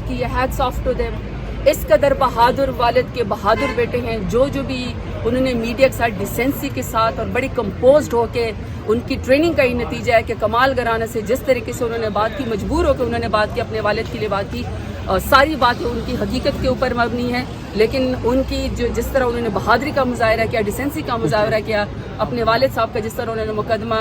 کی ہے, hats of two them. اس قدر بہادر والد کے بہادر بیٹے ہیں جو بھی انہوں نے میڈیا کے ساتھ ڈیسنسی کے ساتھ اور بڑی کمپوزڈ ہو کے, ان کی ٹریننگ کا ہی نتیجہ ہے کہ کمال گرانہ سے جس طریقے سے انہوں نے بات کی, مجبور ہو کے انہوں نے بات کی, اپنے والد کے لیے بات کی. ساری باتیں ان کی حقیقت کے اوپر مبنی ہیں, لیکن ان کی جس طرح انہوں نے بہادری کا مظاہرہ کیا, ڈیسنسی کا مظاہرہ کیا, اپنے والد صاحب کا جس طرح انہوں نے مقدمہ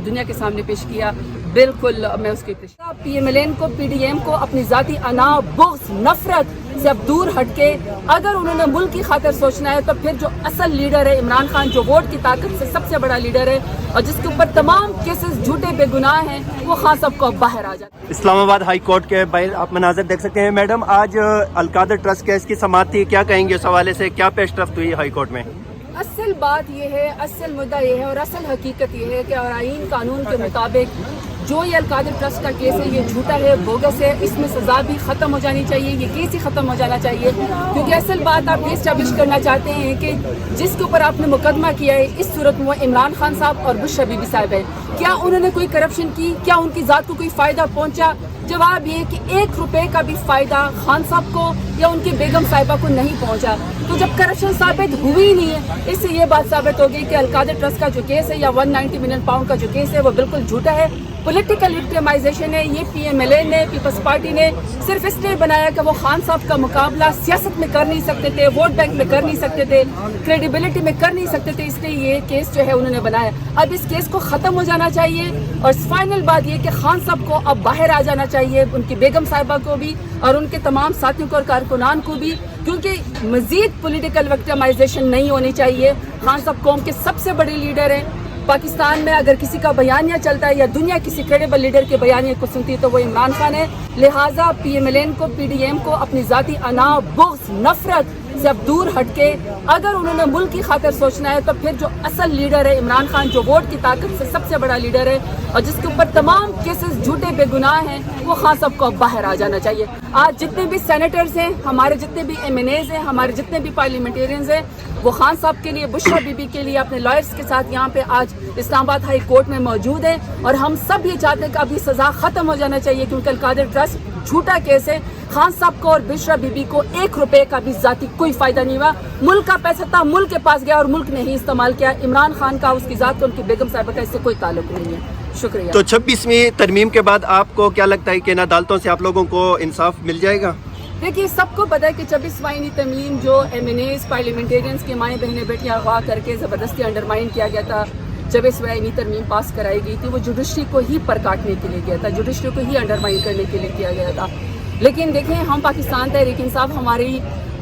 دنیا کے سامنے پیش کیا, بالکل میں اس کی پی ایم ایل این کو, پی ڈی ایم کو اپنی ذاتی انا, بغض, نفرت سے اب دور ہٹ کے اگر انہوں نے ملک کی خاطر سوچنا ہے تو پھر جو اصل لیڈر ہے عمران خان, جو ووٹ کی طاقت سے سب سے بڑا لیڈر ہے اور جس کے اوپر تمام کیسز جھوٹے بے گناہ ہیں, وہ خان صاحب کو باہر آ جاتا ہے. اسلام آباد ہائی کورٹ کے باہر آپ مناظر دیکھ سکتے ہیں. میڈم, آج القادر ٹرسٹ کیس کی سماعت تھی, کیا کہیں گے اس حوالے سے, کیا پیش رفت ہوئی ہائی کورٹ میں؟ اصل بات یہ ہے, اصل مدعا یہ ہے اور اصل حقیقت یہ ہے کہ آئین قانون کے مطابق جو یہ القادر ٹرسٹ کا کیس ہے یہ جھوٹا ہے, بوگس ہے, اس میں سزا بھی ختم ہو جانی چاہیے, یہ کیس ہی ختم ہو جانا چاہیے. کیونکہ اصل بات آپ یہ اسٹیبلش کرنا چاہتے ہیں کہ جس کے اوپر آپ نے مقدمہ کیا ہے اس صورت میں وہ عمران خان صاحب اور بشرا بی بی صاحب ہے. کیا انہوں نے کوئی کرپشن کی, کیا ان کی ذات کو کوئی فائدہ پہنچا؟ جواب یہ کہ 1 روپے کا بھی فائدہ خان صاحب کو یا ان کی بیگم صاحبہ کو نہیں پہنچا. تو جب کرپشن ثابت ہوئی ہی نہیں ہے, اس سے یہ بات ثابت ہوگی کہ القادر ٹرسٹ کا جو کیس ہے یا 190 ملین پاؤنڈ کا جو کیس ہے وہ بالکل جھوٹا ہے, پولیٹیکل وکٹمائزیشن ہے. یہ پی ایم ایل اے نے, پیپلز پارٹی نے صرف اس لیے بنایا کہ وہ خان صاحب کا مقابلہ سیاست میں کر نہیں سکتے تھے, ووٹ بینک میں کر نہیں سکتے تھے, کریڈیبلٹی میں کر نہیں سکتے تھے, اس لیے یہ کیس جو ہے انہوں نے بنایا. اب اس کیس کو ختم ہو جانا چاہیے اور فائنل بات یہ کہ خان صاحب کو اب باہر آ جانا چاہیے, ان کی بیگم صاحبہ کو بھی اور ان کے تمام ساتھیوں کو اور کارکنان کو بھی, کیونکہ مزید پولیٹیکل وکٹمائزیشن نہیں ہونی چاہیے. خان صاحب قوم کے سب سے بڑے لیڈر ہیں. پاکستان میں اگر کسی کا بیانیہ چلتا ہے یا دنیا کسی کریڈیبل لیڈر کے بیانیے کو سنتی ہے تو وہ عمران خان ہے. لہٰذا پی ایم ایل این کو, پی ڈی ایم کو اپنی ذاتی انا, بغض, نفرت سے اب دور ہٹ کے اگر انہوں نے ملک کی خاطر سوچنا ہے تو پھر جو اصل لیڈر ہے عمران خان, جو ووٹ کی طاقت سے سب سے بڑا لیڈر ہے اور جس کے اوپر تمام کیسز جھوٹے بے گناہ ہیں, وہ خان صاحب کو باہر آ جانا چاہیے. آج جتنے بھی سینیٹرز ہیں, ہمارے جتنے بھی ایم این ایز ہیں, ہمارے جتنے بھی پارلیمنٹیرینز ہیں, وہ خان صاحب کے لیے, بشرا بی بی کے لیے اپنے لائرز کے ساتھ یہاں پہ آج اسلام آباد ہائی کورٹ میں موجود ہیں. اور ہم سب یہ چاہتے ہیں کہ اب یہ سزا ختم ہو جانا چاہیے, کیونکہ القادر ٹرسٹ جھوٹا کیس ہے. خان صاحب کو اور بشرا بی بی کو 1 روپے کا بھی ذاتی کوئی فائدہ نہیں ہوا. ملک کا پیسہ تھا, ملک کے پاس گیا اور ملک نے ہی استعمال کیا. عمران خان کا, اس کی ذات کا, ان کی بیگم صاحبہ کا اس سے کوئی تعلق نہیں ہے. شکریہ. تو 26ویں ترمیم کے بعد آپ کو کیا لگتا ہے کہ ان عدالتوں سے آپ لوگوں کو انصاف مل جائے گا؟ دیکھیے, سب کو پتا ہے کہ 26واں ترمیم جو ایم این ایز, پارلیمنٹیرینز کی مائیں بہنیں بیٹیاں اغوا کر کے زبردستی انڈرمائن کیا گیا تھا, 26واں ترمیم پاس کرائی گئی تھی, وہ جوڈیشری کو ہی پر کاٹنے کے لیے گیا تھا, جوڈیشری کو ہی انڈرمائن کرنے کے لیے کیا گیا تھا. لیکن دیکھیں, ہم پاکستان تحریک انصاف, ہماری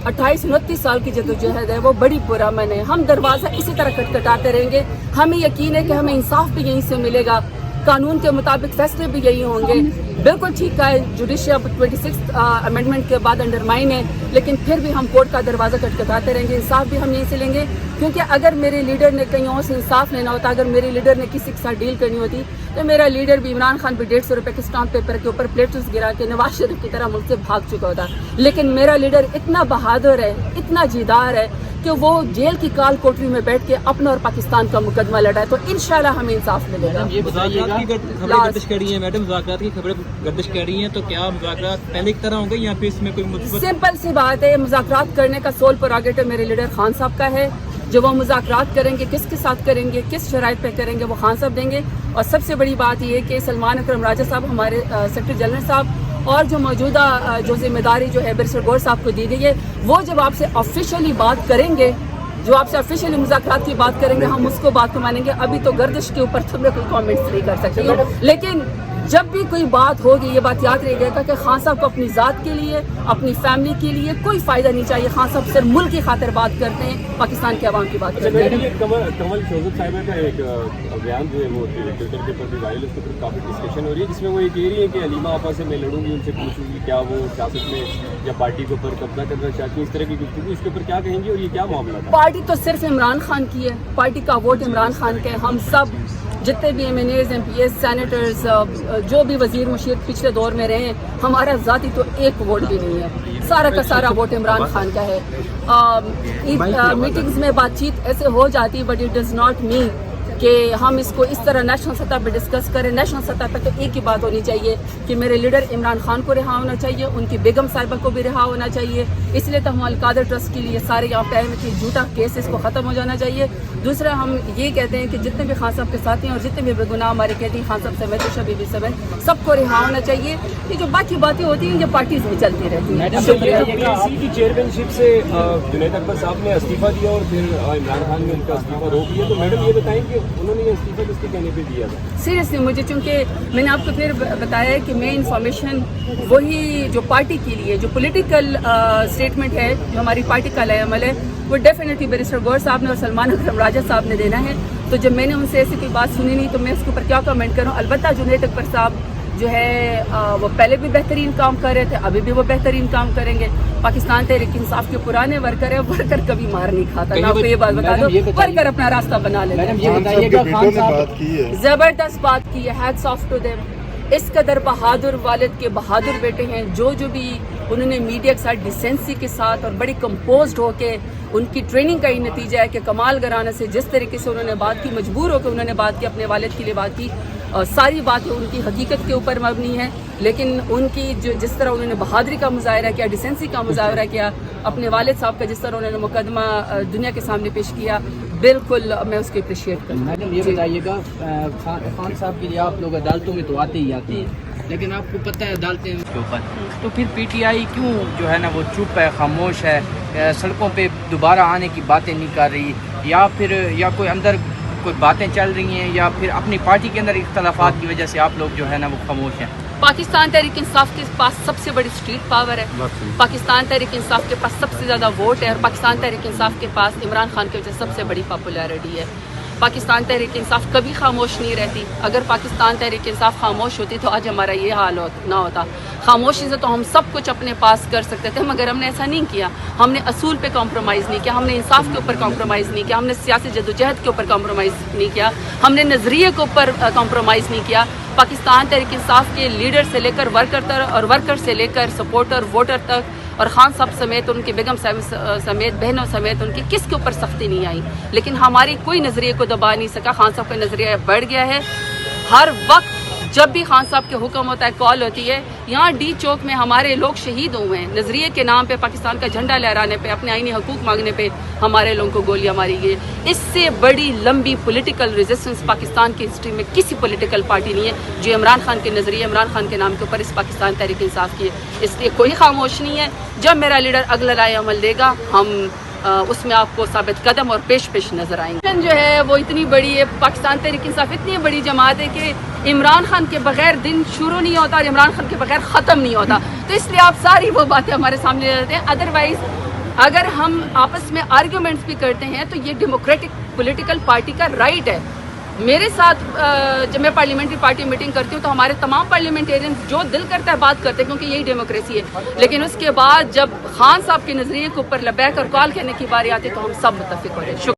28-29 سال کی جدوجہد ہے, وہ بڑی پرامن ہے. ہم دروازہ اسی طرح کھٹکھٹاتے رہیں گے. ہمیں یقین ہے کہ ہمیں انصاف بھی یہیں سے ملے گا, قانون کے مطابق فیصلے بھی یہی ہوں گے. بالکل ٹھیک ہے, جوڈیشری اب 26 امینڈمنٹ کے بعد انڈرمائن ہے, لیکن پھر بھی ہم کورٹ کا دروازہ کھٹکھٹاتے رہیں گے. انصاف بھی ہم یہیں سے لیں گے, کیونکہ اگر میرے لیڈر نے کہیں اور سے انصاف لینا ہوتا, اگر میرے لیڈر نے کسی کے ساتھ ڈیل کرنی ہوتی, تو میرا لیڈر بھی, عمران خان بھی 150 روپے کے اسٹامپ پیپر کے اوپر پلیٹس گرا کے نواز شریف کی طرح ملک سے بھاگ چکا ہوتا. لیکن میرا لیڈر اتنا بہادر ہے, اتنا جیدار ہے کہ وہ جیل کی کال کوٹری میں بیٹھ کے اپنا اور پاکستان کا مقدمہ لڑا ہے. تو انشاءاللہ ہمیں انصاف ملے گا. یہ مذاکرات کی خبریں گردش کر رہی ہیں میڈم, مذاکرات کی خبریں گردش کر رہی ہیں, تو کیا مذاکرات پہلے کی طرح ہوں گے یا پھر اس میں کوئی مثبت؟ سمپل سی بات ہے, مذاکرات کرنے کا سول پروگیٹو میرے لیڈر خان صاحب کا ہے. جو وہ مذاکرات کریں گے, کس کے ساتھ کریں گے, کس شرائط پہ کریں گے, وہ خان صاحب دیں گے. اور سب سے بڑی بات یہ کہ سلمان اکرم راجہ صاحب, ہمارے سیکرٹری جنرل صاحب, اور جو موجودہ جو ذمہ داری جو ہے بیرسٹر گور صاحب کو دی گئی ہے, وہ جب آپ سے آفیشیلی بات کریں گے, جو آپ سے آفیشیلی مذاکرات کی بات کریں گے, ہم اس کو بات کو مانیں گے. ابھی تو گردش کے اوپر تو میں کوئی کامنٹس نہیں کر سکتی ہوں, لیکن جب بھی کوئی بات ہوگی یہ بات یاد رہے گا کہ خان صاحب کو اپنی ذات کے لیے, اپنی فیملی کے لیے کوئی فائدہ نہیں چاہیے. خان صاحب صرف ملک کی خاطر بات کرتے ہیں, پاکستان کے عوام کی بات کرتے ہیں. کمل شوکت صاحبہ کا ایک بیان جو ہے وہ ٹویٹر کے اوپر بھی وائرل, اس کے اوپر کافی ڈسکشن ہو رہی ہے, جس میں وہ یہ کہہ رہی ہے کہ علیمہ آپا سے میں لڑوں گی, ان سے پوچھوں گی کیا وہ سیاست میں یا پارٹی کے اوپر قبضہ کرنا چاہتی ہیں, اس طرح کی گفتگو. اس کے اوپر کیا کہیں گے اور یہ کیا معاملہ تھا؟ پارٹی تو صرف عمران خان کی ہے, پارٹی کا ووٹ عمران خان کا ہے. ہم سب جتنے بھی M N As, M P S, senators, جو بھی وزیر مشیر پچھلے دور میں رہے ہیں, ہمارا ذاتی تو ایک ووٹ بھی نہیں ہے, سارا کا سارا ووٹ عمران خان کا ہے. میٹنگز میں بات چیت ایسے ہو جاتی, but it does not mean کہ ہم اس کو اس طرح نیشنل سطح پہ ڈسکس کریں. نیشنل سطح پہ تو ایک ہی بات ہونی چاہیے کہ میرے لیڈر عمران خان کو رہا ہونا چاہیے, ان کی بیگم صاحبہ کو بھی رہا ہونا چاہیے. اس لیے تو ہم القادر ٹرسٹ کے لیے سارے یہاں پہ آئے ہیں کہ جھوٹا کیس اس کو ختم ہو جانا چاہیے. دوسرا ہم یہ کہتے ہیں کہ جتنے بھی خان صاحب کے ساتھی ہیں اور جتنے بھی بے گناہ ہمارے قیدی خان صاحب سمیت عائشہ بی بی سمیت سب کو رہا ہونا چاہیے. یہ جو باقی باتیں ہوتی ہیں یہ پارٹیز میں چلتی رہتی ہیں. شکریہ. PAC کی چیئرمین شپ سے جنید اکبر صاحب نے استعفیٰ دیا اور پھر عمران خان نے ان کا استعفیٰ روک لیا, تو میڈم یہ بتائیں کہ انہوں نے یہ استعفیٰ کس کے کہنے پہ دیا تھا؟ سیریسلی مجھے چونکہ میں نے آپ کو پھر بتایا ہے کہ میں انفارمیشن وہی جو پارٹی کے لیے جو پولیٹیکل اسٹیٹمنٹ ہے جو ہماری پارٹی کا لائے عمل ہے وہ ڈیفینیٹلی بیرسٹر گور صاحب نے اور سلمان اکرم راجہ صاحب نے دینا ہے. تو جب میں نے ان سے ایسی کوئی بات سنی نہیں تو میں اس کے اوپر کیا کمنٹ کروں. البتہ جنید اکبر صاحب جو ہے وہ پہلے بھی بہترین کام کر رہے تھے, ابھی بھی وہ بہترین کام کریں گے. پاکستان تحریک انصاف کے پرانے ورکر ہے, ورکر کبھی مار نہیں کھاتا. میں آپ کو یہ بات بتا دوں, ورکر اپنا راستہ بنا لیتے ہیں. زبردست بات کی ہے, ہیٹس آف ٹو دیم. اس قدر بہادر والد کے بہادر بیٹے ہیں جو بھی انہوں نے میڈیا کے ساتھ ڈیسنسی کے ساتھ اور بڑی کمپوزڈ ہو کے, ان کی ٹریننگ کا ہی نتیجہ ہے کہ کمال گرانہ سے جس طریقے سے انہوں نے بات کی, مجبور ہو کے انہوں نے بات کی, اپنے والد کے لیے بات کی. ساری باتیں ان کی حقیقت کے اوپر مبنی ہیں, لیکن ان کی جس طرح انہوں نے بہادری کا مظاہرہ کیا, ڈیسنسی کا مظاہرہ کیا, اپنے والد صاحب کا جس طرح انہوں نے مقدمہ دنیا کے سامنے پیش کیا, بالکل میں اس کو اپریشیٹ کروں. میڈم یہ بتائیے گا, خان صاحب کے لیے آپ لوگ عدالتوں میں تو آتے ہی آتے ہیں, لیکن آپ کو پتہ ہے عدالتیں کے اوپر, تو پھر PTI کیوں جو ہے نا وہ چپ ہے, خاموش ہے, سڑکوں پہ دوبارہ آنے کی باتیں نہیں کر رہی, یا پھر یا کوئی اندر کوئی باتیں چل رہی ہیں, یا پھر اپنی پارٹی کے اندر اختلافات کی وجہ سے آپ لوگ جو ہے نا وہ خاموش ہیں؟ پاکستان تحریک انصاف کے پاس سب سے بڑی اسٹریٹ پاور ہے, پاکستان تحریک انصاف کے پاس سب سے زیادہ ووٹ ہے, اور پاکستان تحریک انصاف کے پاس عمران خان کی وجہ سے سب سے بڑی پاپولیرٹی ہے. پاکستان تحریک انصاف کبھی خاموش نہیں رہتی. اگر پاکستان تحریک انصاف خاموش ہوتی تو آج ہمارا یہ حال نہ ہوتا. خاموشی سے تو ہم سب کچھ اپنے پاس کر سکتے تھے, مگر ہم نے ایسا نہیں کیا. ہم نے اصول پہ کمپرومائز نہیں کیا, ہم نے انصاف کے اوپر کمپرومائز نہیں کیا, ہم نے سیاسی جدوجہد کے اوپر کمپرومائز نہیں کیا, ہم نے نظریے کے اوپر کمپرومائز نہیں کیا. پاکستان تحریک انصاف کے لیڈر سے لے کر ورکر تک, اور ورکر سے لے کر سپورٹر ووٹر تک, اور خان صاحب سمیت ان کی بیگم صاحب سمیت بہنوں سمیت ان کی کس کے اوپر سختی نہیں آئی. لیکن ہماری کوئی نظریے کو دبا نہیں سکا. خان صاحب کا نظریہ بڑھ گیا ہے. ہر وقت جب بھی خان صاحب کے حکم ہوتا ہے, کال ہوتی ہے, یہاں ڈی چوک میں ہمارے لوگ شہید ہوئے ہیں نظریے کے نام پہ, پاکستان کا جھنڈا لہرانے پہ, اپنے آئینی حقوق مانگنے پہ ہمارے لوگوں کو گولیاں ماری گئی. اس سے بڑی لمبی پولیٹیکل ریزسٹنس پاکستان کی ہسٹری میں کسی پولیٹیکل پارٹی نہیں ہے جو عمران خان کے نظریے, عمران خان کے نام کے اوپر اس پاکستان تحریک انصاف کی ہے. اس لیے کوئی خاموش نہیں ہے. جب میرا لیڈر اگلا رائے عمل دے گا, ہم اس میں آپ کو ثابت قدم اور پیش نظر آئیں گے. جو ہے وہ اتنی بڑی ہے, پاکستان تحریک انصاف اتنی بڑی جماعت ہے کہ عمران خان کے بغیر دن شروع نہیں ہوتا اور عمران خان کے بغیر ختم نہیں ہوتا. تو اس لیے آپ ساری وہ باتیں ہمارے سامنے لے جاتے ہیں. ادروائز اگر ہم آپس میں آرگیومنٹس بھی کرتے ہیں تو یہ ڈیموکریٹک پولیٹیکل پارٹی کا رائٹ ہے. میرے ساتھ جب میں پارلیمنٹری پارٹی میٹنگ کرتی ہوں تو ہمارے تمام پارلیمنٹیرین جو دل کرتا ہے بات کرتے ہیں, کیونکہ یہی ڈیموکریسی ہے. لیکن اس کے بعد جب خان صاحب کے نظریے کے اوپر لبیک اور کال کہنے کی باری آتی ہے تو ہم سب متفق ہو رہے ہیں.